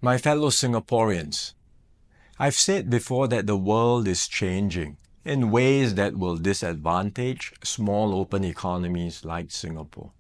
My fellow Singaporeans, I've said before that the world is changing in ways that will disadvantage small open economies like Singapore.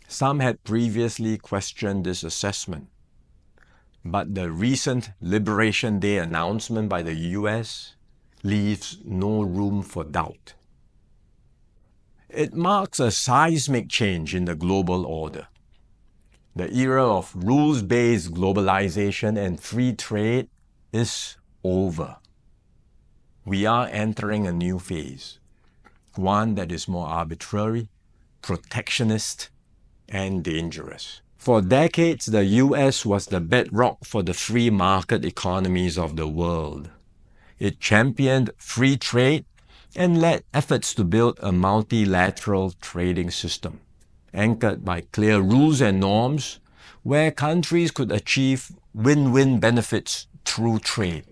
Some had previously questioned this assessment, but the recent Liberation Day announcement by the US leaves no room for doubt. It marks a seismic change in the global order. The era of rules-based globalization and free trade is over. We are entering a new phase, one that is more arbitrary, protectionist, and dangerous. For decades, the US was the bedrock for the free market economies of the world. It championed free trade and led efforts to build a multilateral trading system, anchored by clear rules and norms where countries could achieve win-win benefits through trade.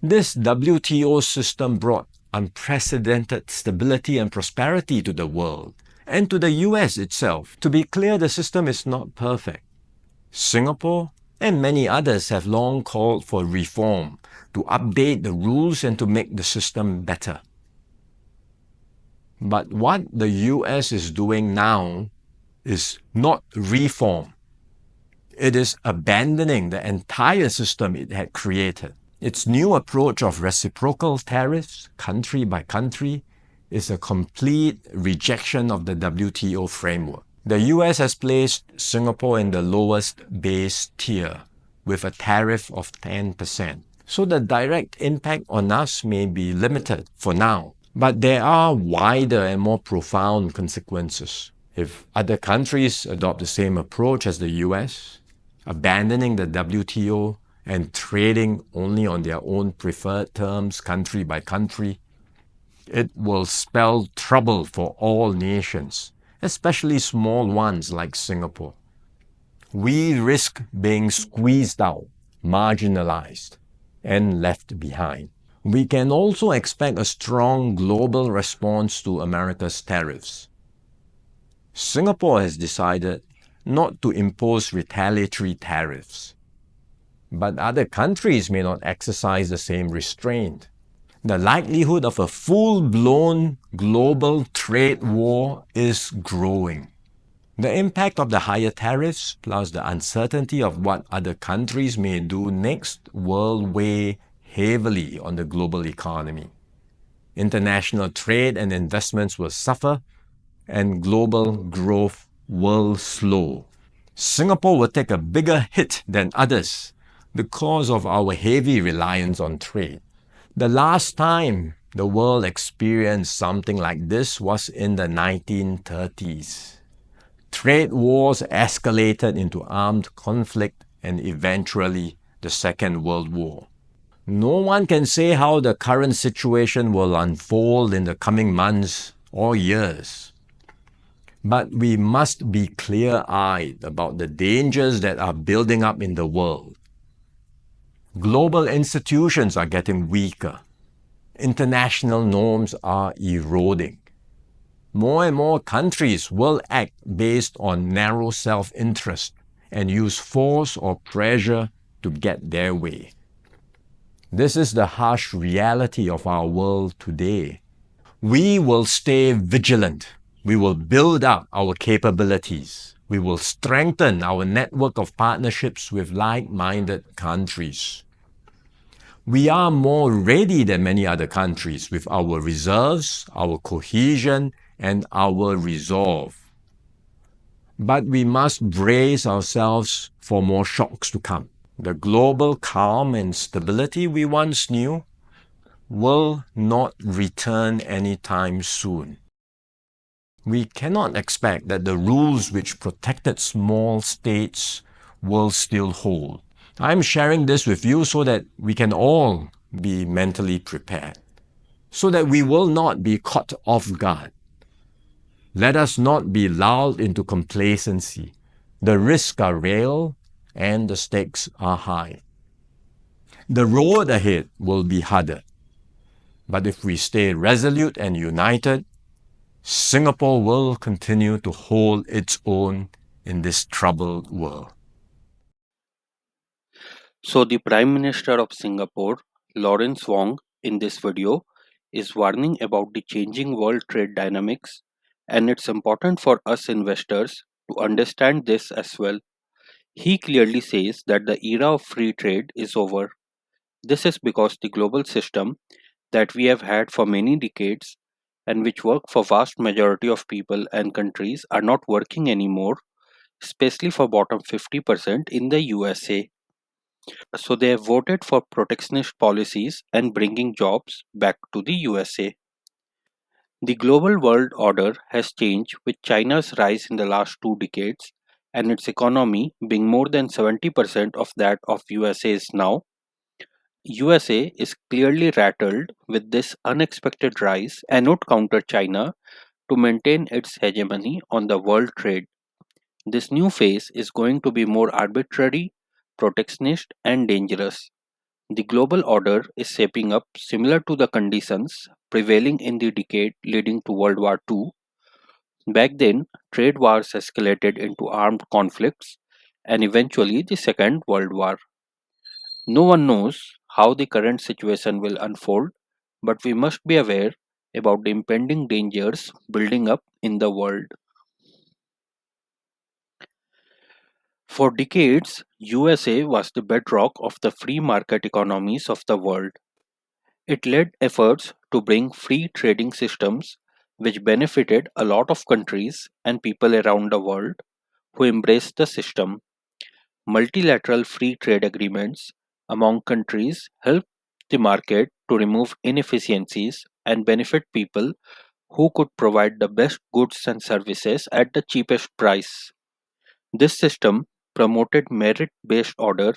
This WTO system brought unprecedented stability and prosperity to the world and to the US itself. To be clear, the system is not perfect. Singapore and many others have long called for reform to update the rules and to make the system better. But what the US is doing now is not reform. It is abandoning the entire system it had created. Its new approach of reciprocal tariffs, country by country, is a complete rejection of the WTO framework. The US has placed Singapore in the lowest base tier with a tariff of 10%. So the direct impact on us may be limited for now, but there are wider and more profound consequences. If other countries adopt the same approach as the US, abandoning the WTO and trading only on their own preferred terms, country by country, it will spell trouble for all nations, especially small ones like Singapore. We risk being squeezed out, marginalized, and left behind. We can also expect a strong global response to America's tariffs. Singapore has decided not to impose retaliatory tariffs, but other countries may not exercise the same restraint. The likelihood of a full-blown global trade war is growing. The impact of the higher tariffs, plus the uncertainty of what other countries may do next, will weigh heavily on the global economy. International trade and investments will suffer, and global growth will slow. Singapore will take a bigger hit than others because of our heavy reliance on trade. The last time the world experienced something like this was in the 1930s. Trade wars escalated into armed conflict and eventually the Second World War. No one can say how the current situation will unfold in the coming months or years. But we must be clear-eyed about the dangers that are building up in the world. Global institutions are getting weaker. International norms are eroding. More and more countries will act based on narrow self-interest and use force or pressure to get their way. This is the harsh reality of our world today. We will stay vigilant. We will build up our capabilities. We will strengthen our network of partnerships with like-minded countries. We are more ready than many other countries with our reserves, our cohesion, and our resolve. But we must brace ourselves for more shocks to come. The global calm and stability we once knew will not return anytime soon. We cannot expect that the rules which protected small states will still hold. I'm sharing this with you so that we can all be mentally prepared, so that we will not be caught off guard. Let us not be lulled into complacency. The risks are real and the stakes are high. The road ahead will be harder. But if we stay resolute and united, Singapore will continue to hold its own in this troubled world. So the Prime Minister of Singapore, Lawrence Wong, in this video is warning about the changing world trade dynamics, and it's important for us investors to understand this as well. He clearly says that the era of free trade is over. This is because the global system that we have had for many decades and which work for vast majority of people and countries are not working anymore, especially for bottom 50% in the USA. So they have voted for protectionist policies and bringing jobs back to the USA. The global world order has changed with China's rise in the last 2 decades and its economy being more than 70% of that of USA's now. USA is clearly rattled with this unexpected rise and would counter China to maintain its hegemony on the world trade. This new phase is going to be more arbitrary, protectionist, and dangerous. The global order is shaping up similar to the conditions prevailing in the decade leading to World War II. Back then, trade wars escalated into armed conflicts and eventually the Second World War. No one knows how the current situation will unfold, but we must be aware about the impending dangers building up in the world. For decades, USA was the bedrock of the free market economies of the world. It led efforts to bring free trading systems which benefited a lot of countries and people around the world who embraced the system. Multilateral free trade agreements among countries helped the market to remove inefficiencies and benefit people who could provide the best goods and services at the cheapest price. This system promoted merit based order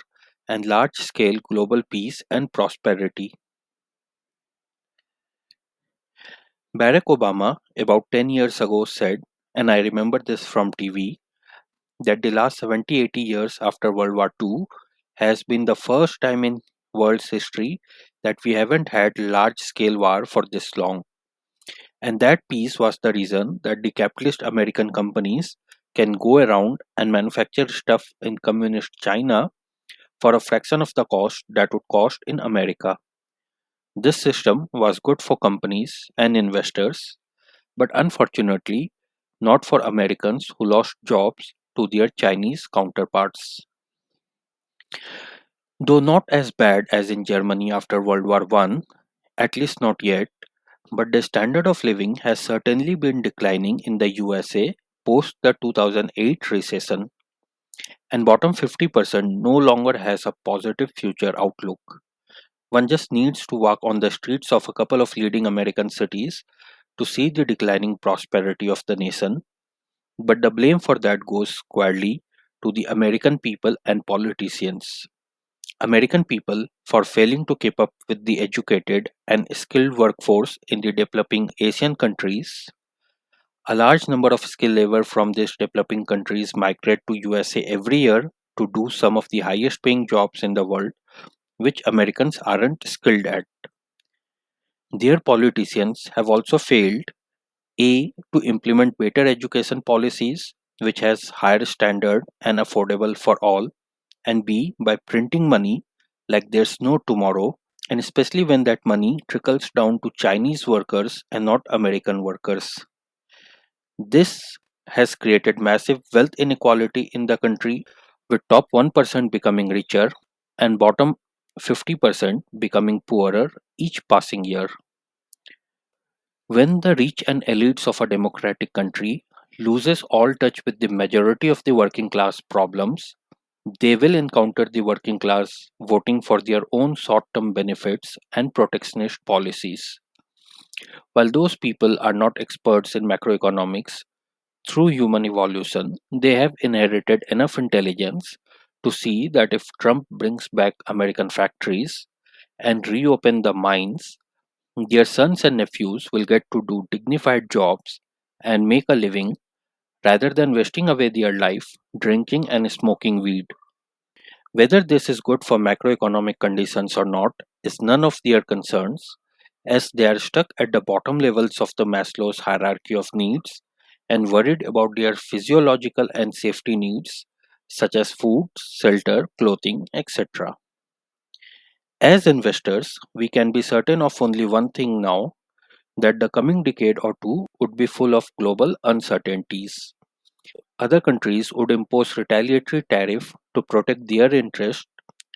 and large scale global peace and prosperity. Barack Obama, about 10 years ago, said, and I remember this from TV, that the last 70 80 years after World War II has been the first time in world's history that we haven't had large scale war for this long. And that peace was the reason that the capitalist American companies can go around and manufacture stuff in communist China for a fraction of the cost that would cost in America. This system was good for companies and investors, but unfortunately, not for Americans who lost jobs to their Chinese counterparts. Though not as bad as in Germany after World War I, at least not yet, but the standard of living has certainly been declining in the USA post the 2008 recession, and bottom 50% no longer has a positive future outlook. One just needs to walk on the streets of a couple of leading American cities to see the declining prosperity of the nation, but the blame for that goes squarely to the American people and politicians. American people for failing to keep up with the educated and skilled workforce in the developing Asian countries. A large number of skilled labor from these developing countries migrate to USA every year to do some of the highest paying jobs in the world, which Americans aren't skilled at. Their politicians have also failed A to implement better education policies which has higher standard and affordable for all, and B by printing money like there's no tomorrow, and especially when that money trickles down to Chinese workers and not American workers. This has created massive wealth inequality in the country, with top 1% becoming richer and bottom 50% becoming poorer each passing year. When the rich and elites of a democratic country loses all touch with the majority of the working class problems, they will encounter the working class voting for their own short-term benefits and protectionist policies. While those people are not experts in macroeconomics, through human evolution, they have inherited enough intelligence to see that if Trump brings back American factories and reopen the mines, their sons and nephews will get to do dignified jobs and make a living rather than wasting away their life drinking and smoking weed. Whether this is good for macroeconomic conditions or not is none of their concerns, as they are stuck at the bottom levels of the Maslow's hierarchy of needs and worried about their physiological and safety needs, such as food, shelter, clothing, etc. As investors, we can be certain of only one thing now, that the coming decade or two would be full of global uncertainties. Other countries would impose retaliatory tariff to protect their interests,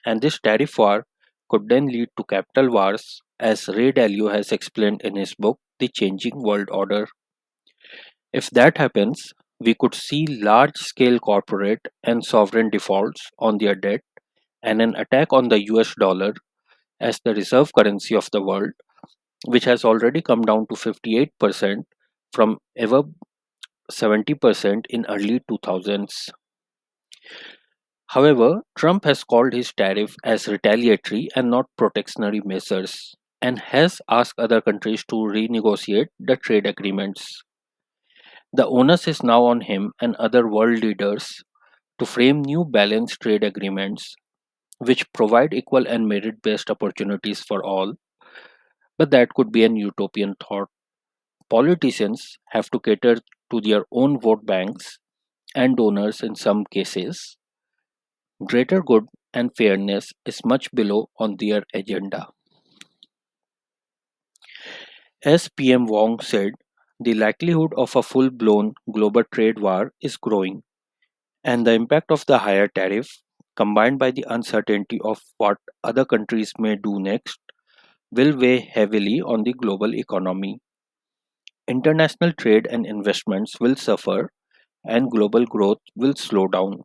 and this tariff war could then lead to capital wars, as Ray Dalio has explained in his book The Changing World Order. If that happens, we could see large scale corporate and sovereign defaults on their debt and an attack on the US dollar as the reserve currency of the world, which has already come down to 58% from ever 70% in early 2000s. However, Trump has called his tariff as retaliatory and not protectionary measures and has asked other countries to renegotiate the trade agreements. The onus is now on him and other world leaders to frame new balanced trade agreements which provide equal and merit based opportunities for all, but that could be an utopian thought. Politicians have to cater to their own vote banks and donors in some cases. Greater good and fairness is much below on their agenda. As PM Wong said, the likelihood of a full blown global trade war is growing, and the impact of the higher tariff, combined by the uncertainty of what other countries may do next, will weigh heavily on the global economy. International trade and investments will suffer, and global growth will slow down.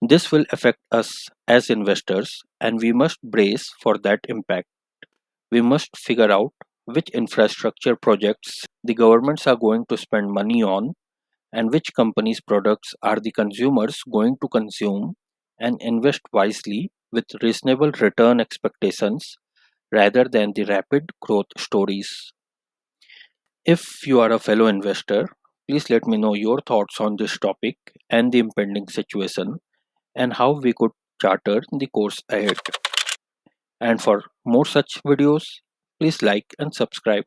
This will affect us as investors, and we must brace for that impact. We must figure out which infrastructure projects the governments are going to spend money on, and which companies' products are the consumers going to consume, and invest wisely with reasonable return expectations rather than the rapid growth stories. If you are a fellow investor, please let me know your thoughts on this topic and the impending situation and how we could charter the course ahead. And for more such videos, please like and subscribe.